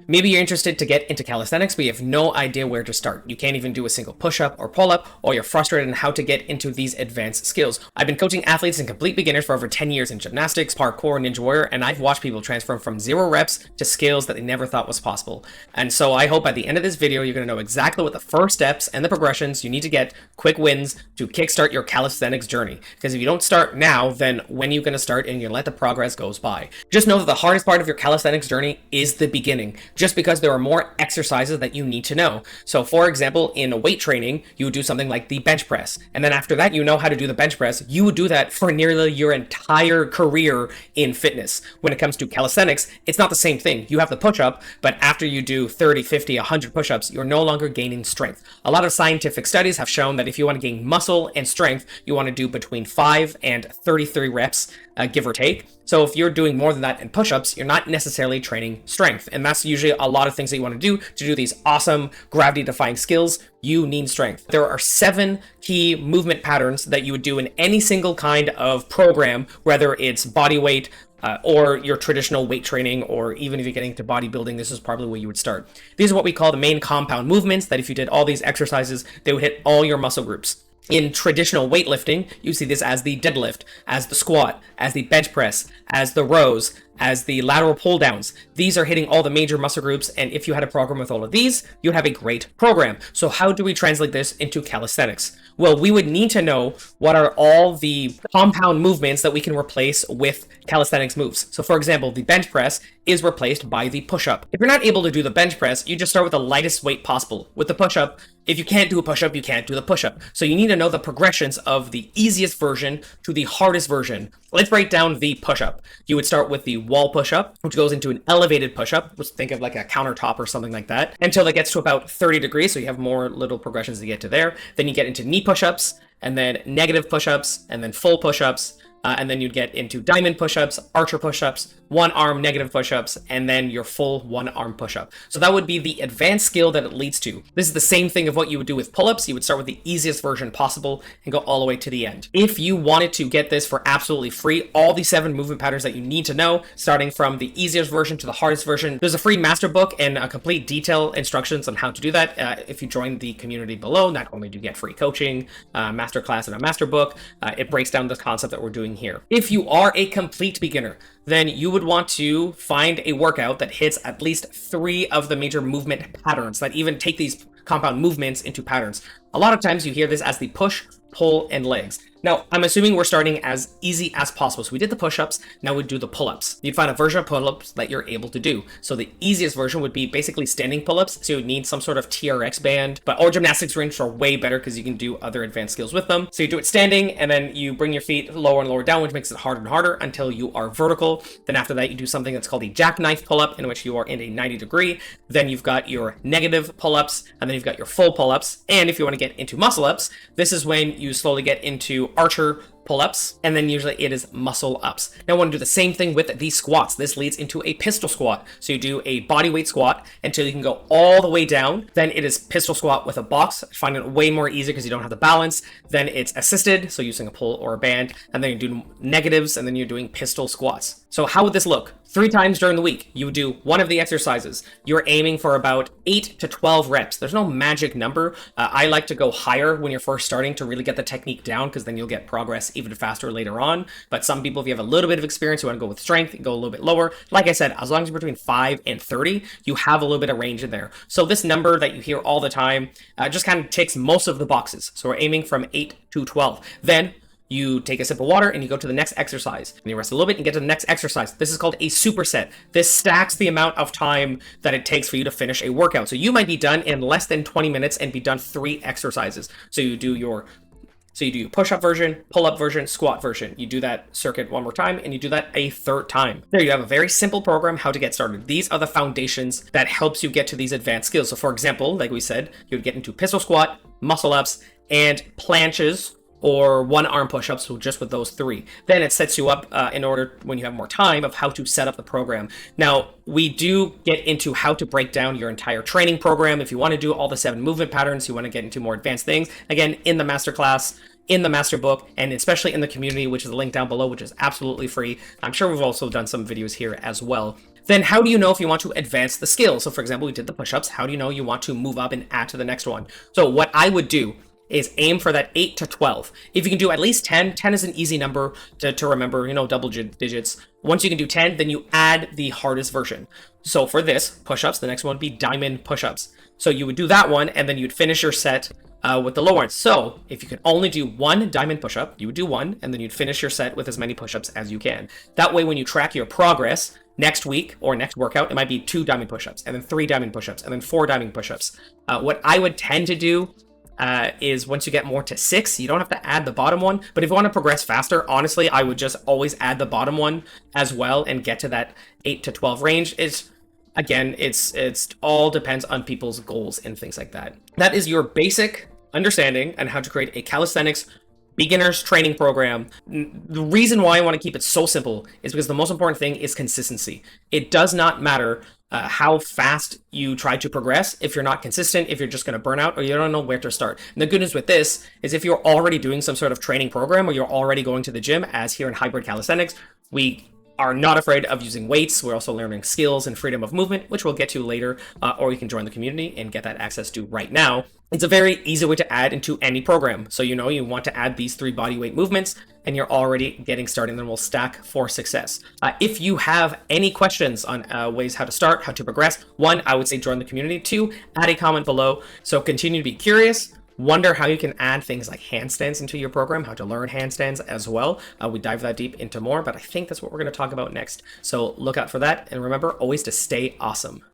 Maybe you're interested to get into calisthenics, but you have no idea where to start. You can't even do a single push-up or pull-up, or you're frustrated in how to get into these advanced skills. I've been coaching athletes and complete beginners for over 10 years in gymnastics, parkour, ninja warrior, and I've watched people transform from 0 reps to skills that they never thought was possible. And so I hope at the end of this video, you're going to know exactly what the first steps and the progressions you need to get, quick wins to kickstart your calisthenics journey. Because if you don't start now, then when are you going to start, and you let the progress goes by? Just know that the hardest part of your calisthenics journey is the beginning, just because there are more exercises that you need to know. So for example, in weight training, you would do something like the bench press. And then after that, you know how to do the bench press. You would do that for nearly your entire career in fitness. When it comes to calisthenics, it's not the same thing. You have the push-up, but after you do 30, 50, 100 push-ups, you're no longer gaining strength. A lot of scientific studies have shown that if you want to gain muscle and strength, you want to do between 5 and 33 reps, give or take. So if you're doing more than that in push-ups, you're not necessarily training strength. And that's usually a lot of things that you want to do these awesome gravity-defying skills. You need strength. There are 7 key movement patterns that you would do in any single kind of program, whether it's body weight, or your traditional weight training, or even if you're getting into bodybuilding, this is probably where you would start. These are what we call the main compound movements, that if you did all these exercises, they would hit all your muscle groups. In traditional weightlifting, you see this as the deadlift, as the squat, as the bench press, as the rows, as the lateral pull downs. These are hitting all the major muscle groups, and if you had a program with all of these, you'd have a great program. So how do we translate this into calisthenics? Well, we would need to know what are all the compound movements that we can replace with calisthenics moves. So for example, the bench press is replaced by the push-up. If you're not able to do the bench press, you just start with the lightest weight possible. With the push-up, if you can't do a push-up, you can't do the push-up. So you need to know the progressions of the easiest version to the hardest version. Let's break down the push-up. You would start with the wall push-up, which goes into an elevated push-up. Let's think of like a countertop or something like that, until it gets to about 30 degrees. So you have more little progressions to get to there. Then you get into knee push-ups, and then negative push-ups, and then full push-ups. And then you'd get into diamond push-ups, archer push-ups, one arm negative push-ups, and then your full one arm push-up. So that would be the advanced skill that it leads to. This is the same thing of what you would do with pull-ups. You would start with the easiest version possible and go all the way to the end. If you wanted to get this for absolutely free, all the 7 movement patterns that you need to know, starting from the easiest version to the hardest version, there's a free master book and a complete detailed instructions on how to do that. If you join the community below, not only do you get free coaching, masterclass, and a master book, it breaks down the concept that we're doing here. If you are a complete beginner, then you would want to find a workout that hits at least 3 of the major movement patterns that even take these compound movements into patterns. A lot of times you hear this as the push, pull, and legs. Now, I'm assuming we're starting as easy as possible. So we did the push-ups, now we do the pull-ups. You'd find a version of pull-ups that you're able to do. So the easiest version would be basically standing pull-ups. So you would need some sort of TRX band, but all gymnastics rings are way better because you can do other advanced skills with them. So you do it standing, and then you bring your feet lower and lower down, which makes it harder and harder until you are vertical. Then after that, you do something that's called a jackknife pull-up, in which you are in a 90 degree. Then you've got your negative pull-ups, and then you've got your full pull-ups. And if you want to get into muscle-ups, this is when you slowly get into archer pull-ups, and then usually it is muscle ups. Now I want to do the same thing with the squats. This leads into a pistol squat. So you do a body weight squat until you can go all the way down. Then it is pistol squat with a box. I find it way more easier because you don't have the balance. Then it's assisted, so using a pull or a band, and then you do negatives, and then you're doing pistol squats. So how would this look? 3 times during the week, you would do one of the exercises. You're aiming for about 8 to 12 reps. There's no magic number. I like to go higher when you're first starting to really get the technique down, because then you'll get progress even faster later on. But some people, if you have a little bit of experience, you want to go with strength, go a little bit lower. Like I said, as long as you're between 5 and 30, you have a little bit of range in there. So this number that you hear all the time just kind of ticks most of the boxes. So we're aiming from 8 to 12. Then you take a sip of water and you go to the next exercise. And you rest a little bit and get to the next exercise. This is called a superset. This stacks the amount of time that it takes for you to finish a workout. So you might be done in less than 20 minutes and be done 3 exercises. So you do your push-up version, pull-up version, squat version. You do that circuit one more time, and you do that a 3rd time. There you have a very simple program how to get started. These are the foundations that helps you get to these advanced skills. So for example, like we said, you would get into pistol squat, muscle ups, and planches, or one arm push-ups, so just with those 3. Then it sets you up in order, when you have more time, of how to set up the program. Now, we do get into how to break down your entire training program. If you want to do all the 7 movement patterns, you want to get into more advanced things, again, in the masterclass, in the master book, and especially in the community, which is the link down below, which is absolutely free. I'm sure we've also done some videos here as well. Then how do you know if you want to advance the skill? So for example, we did the push-ups. How do you know you want to move up and add to the next one? So what I would do is aim for that 8 to 12. If you can do at least 10, 10 is an easy number to remember, double digits. Once you can do 10, then you add the hardest version. So for this, push-ups, the next one would be diamond push-ups. So you would do that one, and then you'd finish your set with the low ones. So if you could only do one diamond push-up, you would do one, and then you'd finish your set with as many push-ups as you can. That way, when you track your progress, next week or next workout, it might be 2 diamond push-ups, and then 3 diamond push-ups, and then 4 diamond push-ups. What I would tend to do is once you get more to 6, you don't have to add the bottom one. But if you want to progress faster, honestly, I would just always add the bottom one as well and get to that 8 to 12 range. It's all depends on people's goals and things like that. That is your basic understanding on how to create a calisthenics beginner's training program. The reason why I want to keep it so simple is because the most important thing is consistency. It does not matter how fast you try to progress if you're not consistent, if you're just going to burn out, or you don't know where to start. And the good news with this is if you're already doing some sort of training program or you're already going to the gym, as here in Hybrid Calisthenics, we are not afraid of using weights. We're also learning skills and freedom of movement, which we'll get to later, or you can join the community and get that access to right now. It's a very easy way to add into any program. So you want to add these 3 bodyweight movements and you're already getting started, and then we'll stack for success. If you have any questions on ways how to start, how to progress, 1, I would say join the community. 2, add a comment below. So continue to be curious. Wonder how you can add things like handstands into your program, how to learn handstands as well. We dive that deep into more, but I think that's what we're going to talk about next. So look out for that. And remember always to stay awesome.